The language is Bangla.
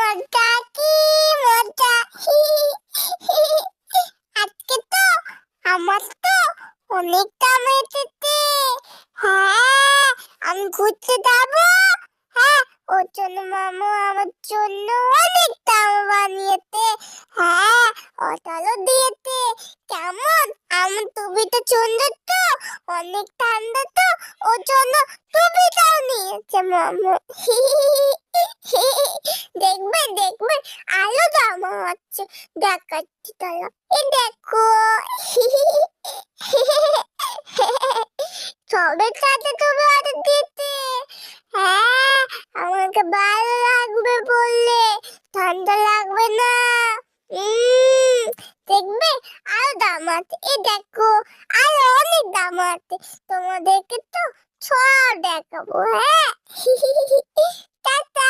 মজা কি মজা। আজকে তো আমার তো অনেক দাম এসেছে। হ্যাঁ, আমি ঘুরতে যাবো। হ্যাঁ, ওর জন্য মামু আমার জন্য অনেক দাম বানিয়েছে। হ্যাঁ, অটারও দিয়েছে। কেমন আমার টুপিটা সুন্দর তো, অনেক ঠান্ডা তো, ওর জন্য টুপিটাও নিয়েছে মামু। দেখবে দেখবে আরো দাম হচ্ছে, দেখাচ্ছি তারা। এই দেখো। সবের সাথে তুমি অর্ডার দিতে। হ্যাঁ, আমাকে ভালো লাগবে বললে, ঠান্ডা লাগবে না। দেখবে আরো দাম আছে। এই দেখো আরো অনেক দাম আছে, তোমাদেরকে তো সব দেখাবো। হ্যাঁ। টাটা।